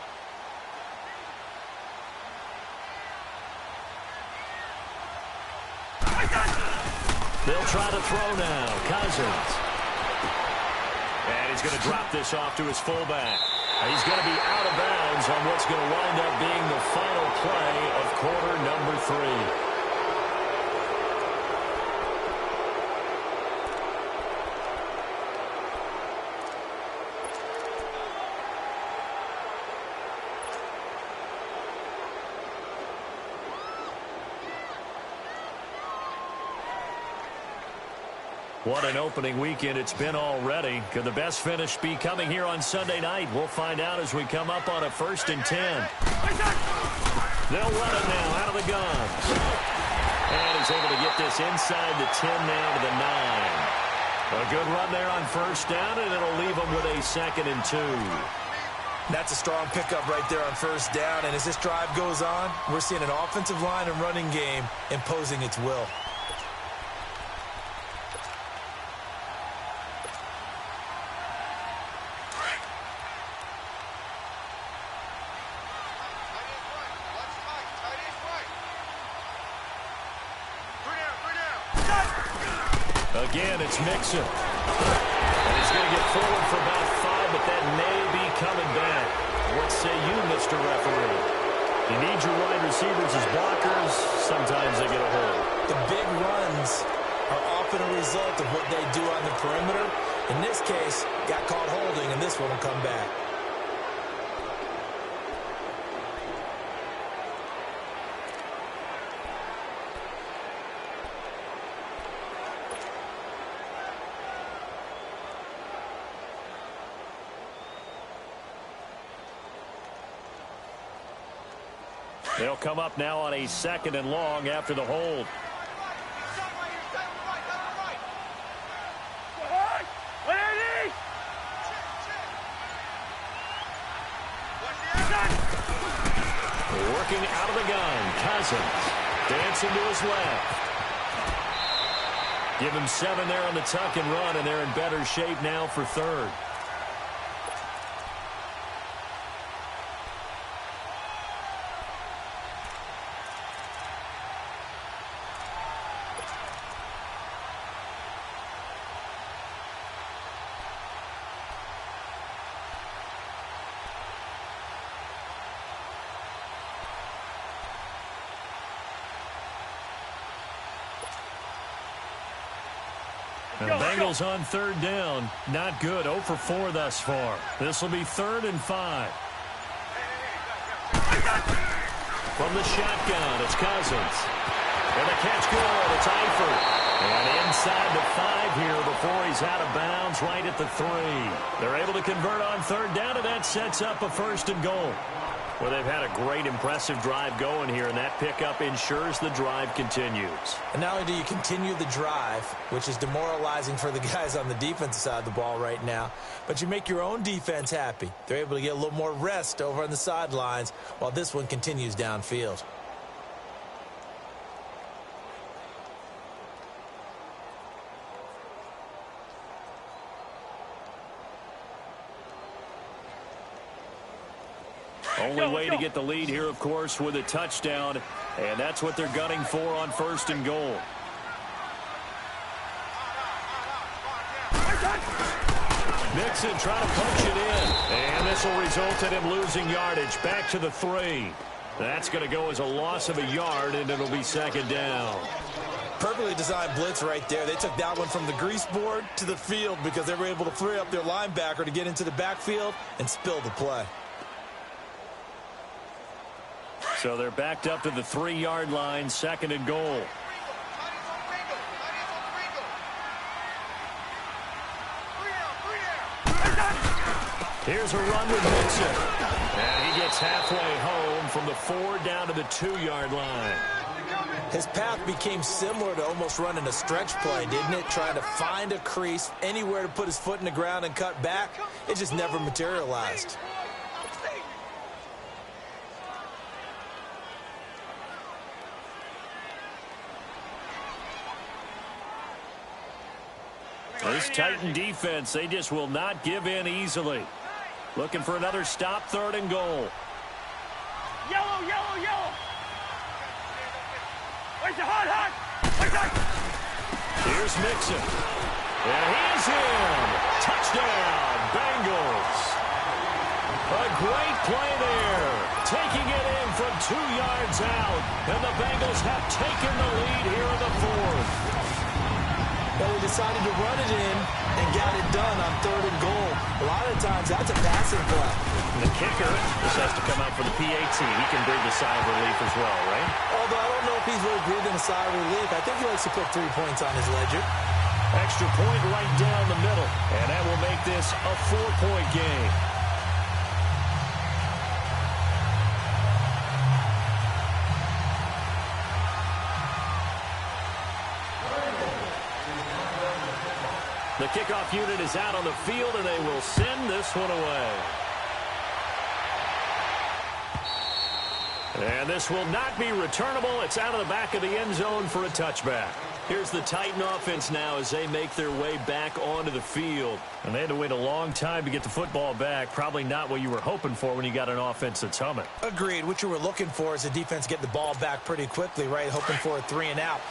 They'll try to throw now. Cousins. And he's going to drop this off to his fullback. He's going to be out of bounds on what's going to wind up being the final play of quarter number 3. What an opening weekend it's been already. Could the best finish be coming here on Sunday night? We'll find out as we come up on a 1st and 10. They'll run it now out of the guns. And he's able to get this inside the 10 now to the 9. A good run there on 1st down, and it'll leave him with a 2nd and 2. That's a strong pickup right there on 1st down. And as this drive goes on, we're seeing an offensive line and running game imposing its will. Again, it's Mixon. And he's going to get forward for about 5, but that may be coming back. What say you, Mr. Referee? You need your wide receivers as blockers. Sometimes they get a hold. The big runs are often a result of what they do on the perimeter. In this case, got caught holding, and this one will come back. They'll come up now on a 2nd and long after the hold. Working out of the gun, Cousins. Dancing to his left. Give him 7 there on the tuck and run, and they're in better shape now for 3rd. And the Bengals on 3rd down. Not good. 0 for 4 thus far. This will be 3rd and 5. From the shotgun, it's Cousins. And the catch good. It's Eifert. And inside the 5 here before he's out of bounds right at the 3. They're able to convert on 3rd down, and that sets up a 1st and goal. Well, they've had a great, impressive drive going here, and that pickup ensures the drive continues. And not only do you continue the drive, which is demoralizing for the guys on the defensive side of the ball right now, but you make your own defense happy. They're able to get a little more rest over on the sidelines while this one continues downfield. Only way to get the lead here, of course, with a touchdown, and that's what they're gunning for on 1st and goal. Mixon trying to punch it in, and this will result in him losing yardage back to the 3. That's going to go as a loss of a yard, and it'll be 2nd down. Perfectly designed blitz right there. They took that one from the grease board to the field because they were able to free up their linebacker to get into the backfield and spill the play. So they're backed up to the 3-yard line, 2nd and goal. Here's a run with Mixon. And he gets halfway home from the 4 down to the 2-yard line. His path became similar to almost running a stretch play, didn't it? Trying to find a crease, anywhere to put his foot in the ground and cut back. It just never materialized. This Titan defense, they just will not give in easily. Looking for another stop, 3rd and goal. Yellow, yellow, yellow. Where's the hot? Where's that? Here's Mixon. And he's in. Touchdown, Bengals. A great play there. Taking it in from 2 yards out. And the Bengals have taken the lead here in the 4th. But we decided to run it in and got it done on 3rd and goal. A lot of times, that's a passing play. And the kicker, this has to come out for the PAT. He can breathe a sigh of relief as well, right? Although I don't know if he's really breathing a sigh of relief. I think he likes to put 3 points on his ledger. Extra point right down the middle. And that will make this a 4-point game. The kickoff unit is out on the field, and they will send this one away. And this will not be returnable. It's out of the back of the end zone for a touchback. Here's the Titan offense now as they make their way back onto the field. And they had to wait a long time to get the football back. Probably not what you were hoping for when you got an offense that's humming. Agreed. What you were looking for is the defense get the ball back pretty quickly, right? Hoping for a 3 and out.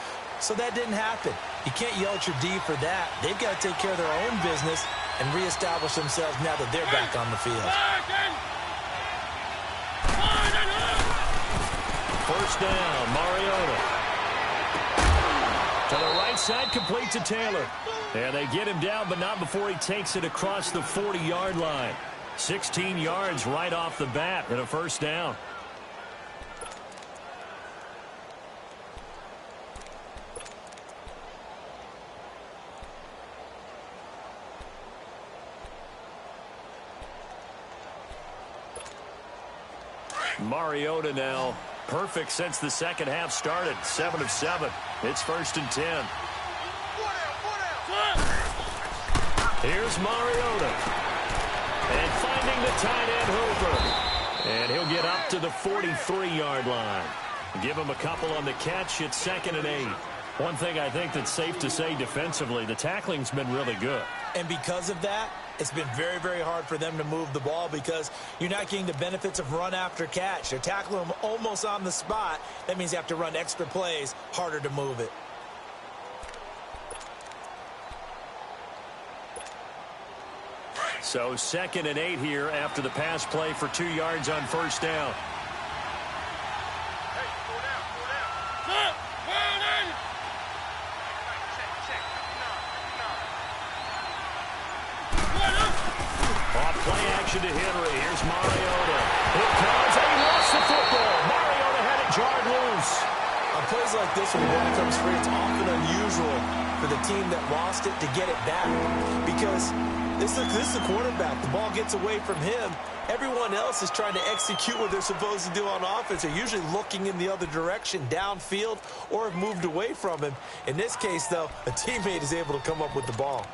So that didn't happen. You can't yell at your D for that. They've got to take care of their own business and reestablish themselves now that they're back on the field. 1st down, Mariota. To the right side, complete to Taylor. And they get him down, but not before he takes it across the 40-yard line. 16 yards right off the bat and a 1st down. Mariota now perfect since the 2nd half started. 7 of 7. It's 1st and 10. Here's Mariota. And finding the tight end Hooper. And he'll get up to the 43-yard line. Give him a couple on the catch. It's 2nd and 8. One thing I think that's safe to say defensively, the tackling's been really good. And because of that, it's been very, very hard for them to move the ball because you're not getting the benefits of run after catch. They're tackling them almost on the spot. That means you have to run extra plays, harder to move it. So 2nd and 8 here after the pass play for 2 yards on 1st down. Play action to Henry. Here's Mariota. Here comes, and he lost the football. Mariota had it jarred loose. On plays like this, when the ball comes free, it's often unusual for the team that lost it to get it back. Because this is a quarterback. The ball gets away from him. Everyone else is trying to execute what they're supposed to do on offense. They're usually looking in the other direction, downfield, or have moved away from him. In this case, though, a teammate is able to come up with the ball.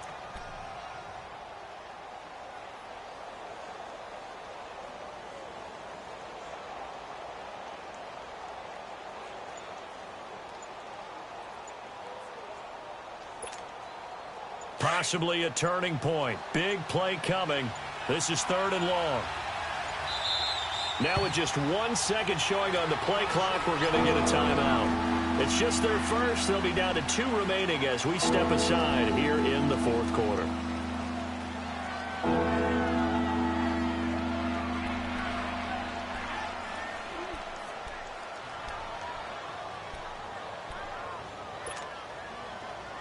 Possibly a turning point. Big play coming. This is 3rd and long. Now with just 1 second showing on the play clock, we're going to get a timeout. It's just their first. They'll be down to 2 remaining as we step aside here in the 4th quarter.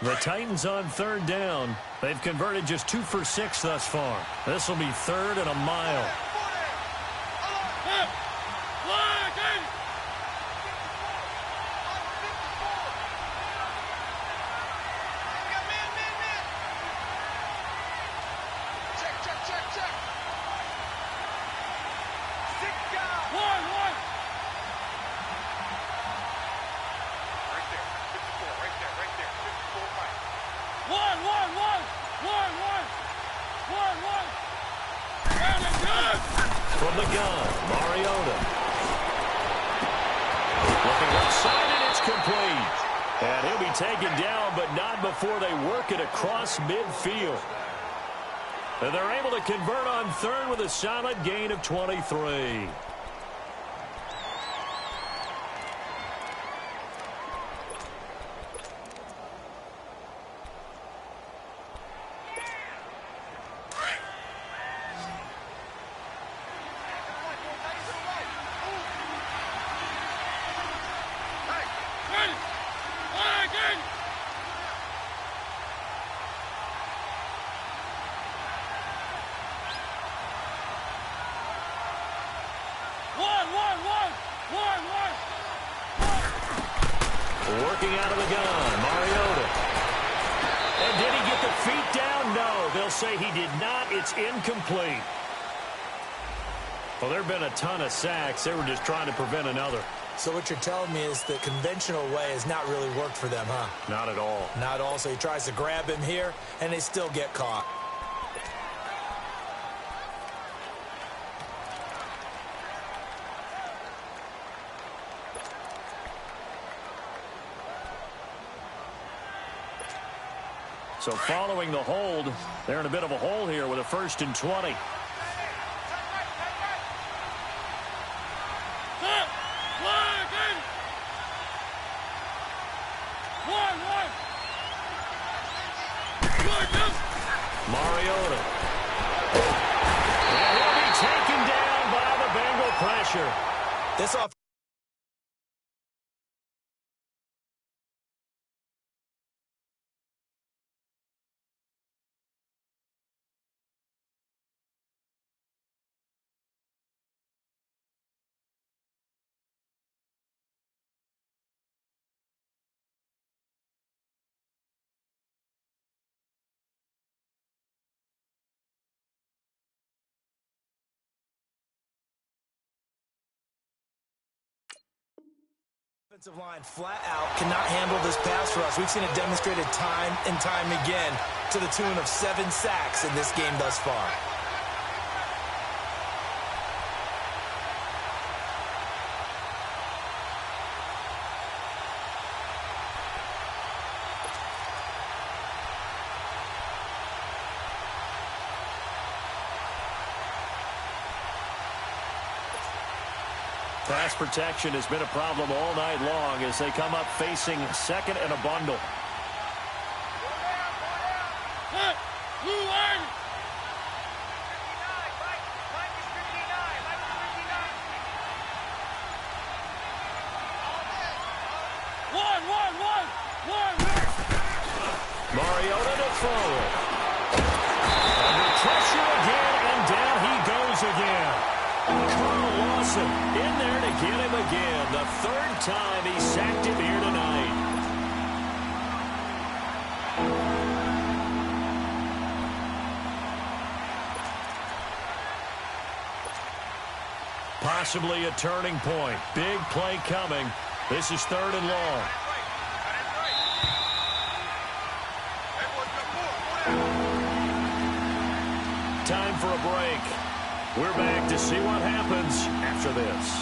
The Titans on 3rd down. They've converted just 2 for 6 thus far. This will be 3rd and a mile. From the gun, Mariota. Looking left side, and it's complete. And he'll be taken down, but not before they work it across midfield. And they're able to convert on 3rd with a solid gain of 23. Working out of the gun, Mariota. And did he get the feet down? No, they'll say he did not. It's incomplete. Well, there have been a ton of sacks. They were just trying to prevent another. So what you're telling me is the conventional way has not really worked for them, huh? Not at all. Not at all. So he tries to grab him here, and they still get caught. So following the hold, they're in a bit of a hole here with a 1st and 20. Mariota. And he'll be taken down by the Bengal pressure. This off. Offensive line flat out cannot handle this pass rush. We've seen it demonstrated time and time again to the tune of 7 sacks in this game thus far. Pass protection has been a problem all night long as they come up facing 2nd and a bundle. Mariota to throw. Under pressure again, and down he goes again. Carl Lawson in there to get him again. The 3rd time he sacked him here tonight. Possibly a turning point. Big play coming. This is 3rd and long. Time for a break. We're back to see what happens after this.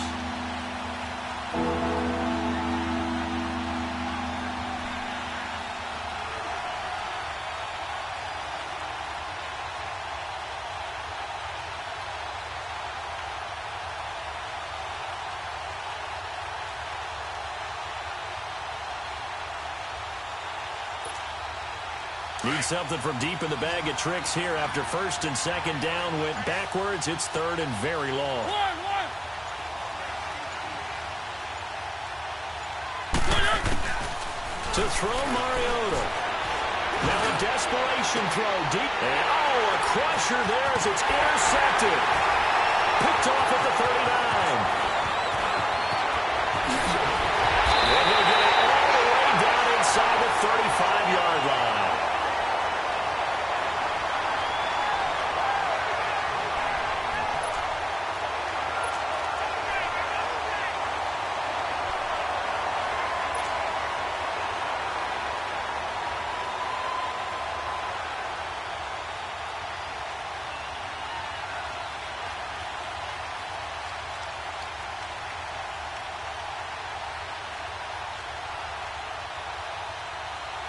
Need something from deep in the bag of tricks here after 1st and 2nd down went backwards. It's 3rd and very long. To throw Mariota. Now a desperation throw deep. And a crusher there as it's intercepted. Picked off at the 39. And he'll get it all the way down inside the 35-yard line.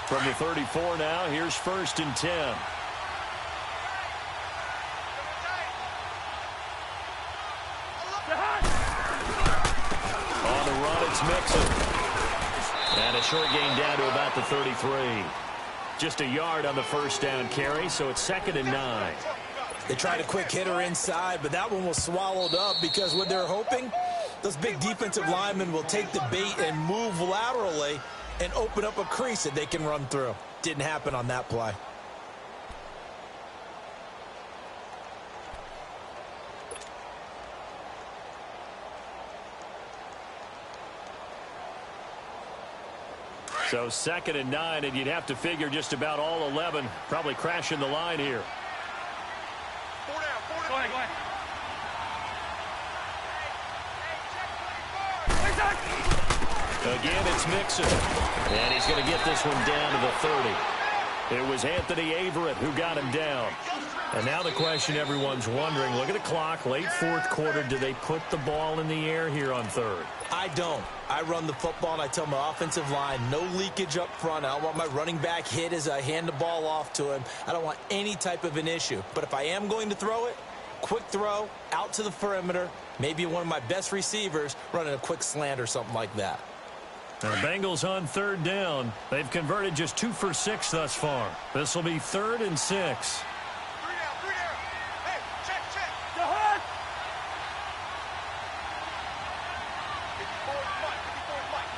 From the 34 now, here's 1st and 10. On the run, it's Mixon. And a short gain down to about the 33. Just a yard on the 1st down carry, so it's 2nd and 9. They tried a quick hitter inside, but that one was swallowed up because what they're hoping, those big defensive linemen will take the bait and move laterally and open up a crease that they can run through. Didn't happen on that play. So 2nd and 9, and you'd have to figure just about all 11 probably crashing the line here. Go ahead, go ahead. Again, it's Mixon. And he's going to get this one down to the 30. It was Anthony Averett who got him down. And now the question everyone's wondering, look at the clock, late 4th quarter, do they put the ball in the air here on 3rd? I don't. I run the football, and I tell my offensive line, no leakage up front. I don't want my running back hit as I hand the ball off to him. I don't want any type of an issue. But if I am going to throw it, quick throw, out to the perimeter, maybe one of my best receivers running a quick slant or something like that. The Bengals on 3rd down. They've converted just 2 for 6 thus far. This will be 3rd and 6. 3 down. Hey, check. Go ahead. 54 Mike.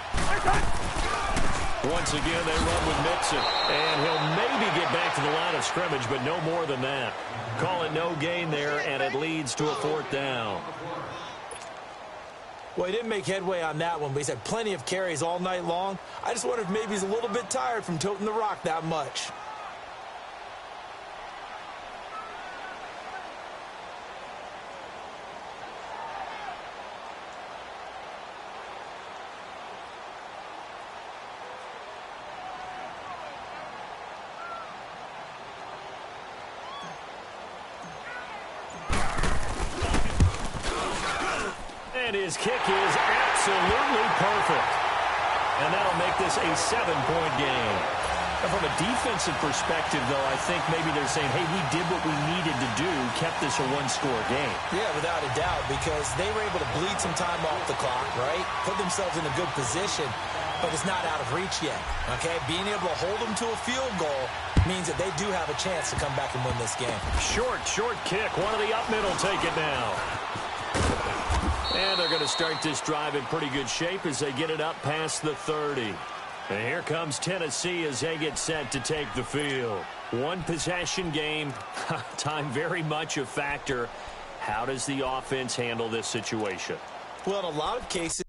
Once again, they run with Mixon. And he'll maybe get back to the line of scrimmage, but no more than that. Call it no gain there, and it leads to a 4th down. Well, he didn't make headway on that one, but he's had plenty of carries all night long. I just wonder if maybe he's a little bit tired from toting the rock that much. And his kick is absolutely perfect. And that'll make this a 7-point game. And from a defensive perspective, though, I think maybe they're saying, hey, we did what we needed to do, kept this a 1-score game. Yeah, without a doubt, because they were able to bleed some time off the clock, right? Put themselves in a good position, but it's not out of reach yet, okay? Being able to hold them to a field goal means that they do have a chance to come back and win this game. Short kick. One of the up middle take it now. And they're going to start this drive in pretty good shape as they get it up past the 30. And here comes Tennessee as they get set to take the field. One possession game. Time very much a factor. How does the offense handle this situation? Well, in a lot of cases,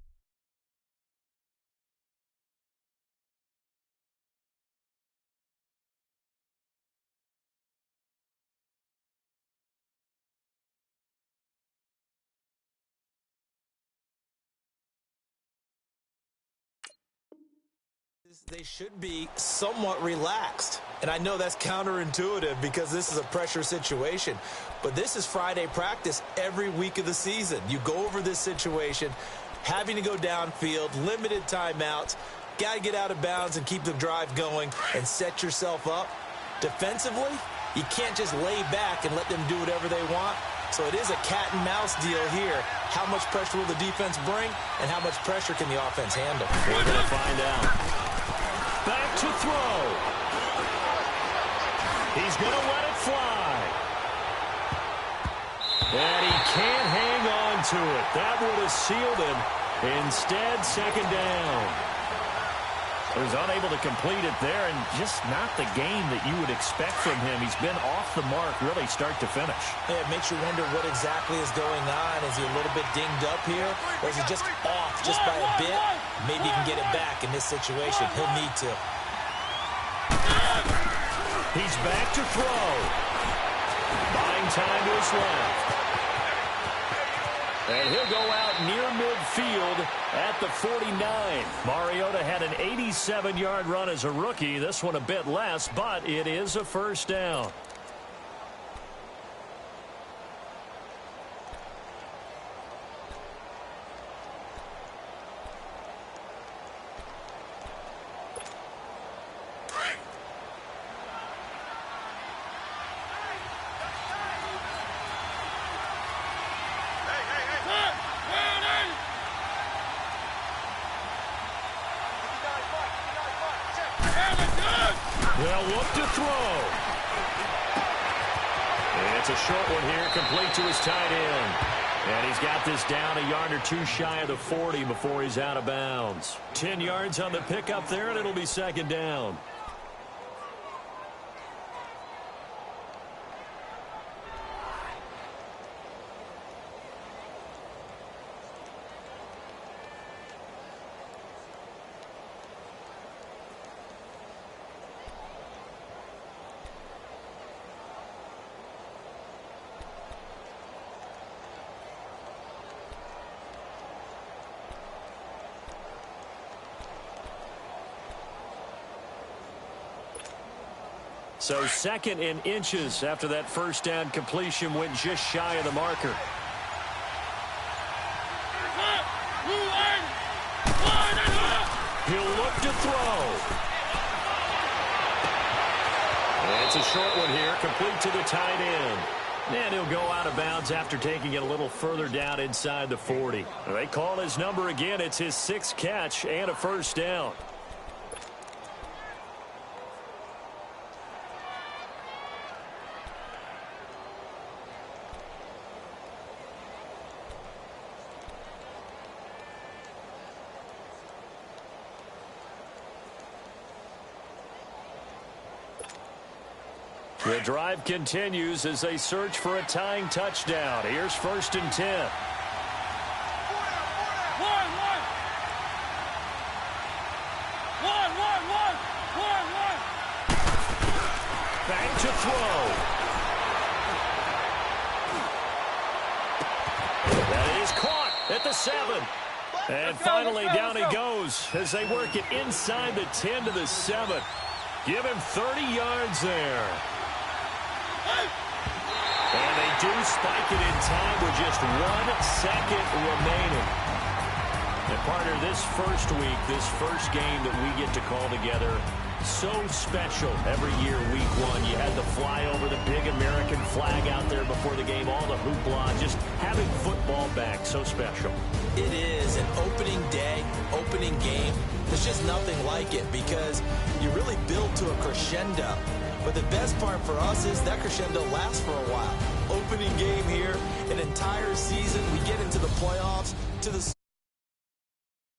They should be somewhat relaxed. And I know that's counterintuitive because this is a pressure situation. But this is Friday practice every week of the season. You go over this situation, having to go downfield, limited timeouts, got to get out of bounds and keep the drive going and set yourself up. Defensively, you can't just lay back and let them do whatever they want. So it is a cat and mouse deal here. How much pressure will the defense bring, and how much pressure can the offense handle? We're going to find out. Back to throw. He's going to let it fly. And he can't hang on to it. That would have sealed him. Instead, second down. He was unable to complete it there, and just not the game that you would expect from him. He's been off the mark really start to finish. Yeah, it makes you wonder what exactly is going on. Is he a little bit dinged up here, or is he just off just by a bit? Maybe he can get it back in this situation. He'll need to. He's back to throw. Buying time to his left. And he'll go out near midfield at the 49. Mariota had an 87-yard run as a rookie. This one a bit less, but it is a first down. They'll look to throw. And it's a short one here, complete to his tight end. And he's got this down a yard or two shy of the 40 before he's out of bounds. 10 yards on the pickup there, and it'll be second down. So second in inches after that first down completion went just shy of the marker. He'll look to throw. And it's a short one here, complete to the tight end. And he'll go out of bounds after taking it a little further down inside the 40. They call his number again. It's his 6th catch and a first down. The drive continues as they search for a tying touchdown. Here's 1st and 10. Back to throw. That is caught at the 7. And finally down he goes as they work it inside the 10 to the 7. Give him 30 yards there. And they do spike it in time with just 1 second remaining. And partner, this first week, this first game that we get to call together, so special every year, week 1. You had the flyover, the big American flag out there before the game, all the hoopla, just having football back, so special. It is an opening day, opening game. There's just nothing like it because you really build to a crescendo. But the best part for us is that crescendo lasts for a while. Opening game here, an entire season, we get into the playoffs, to the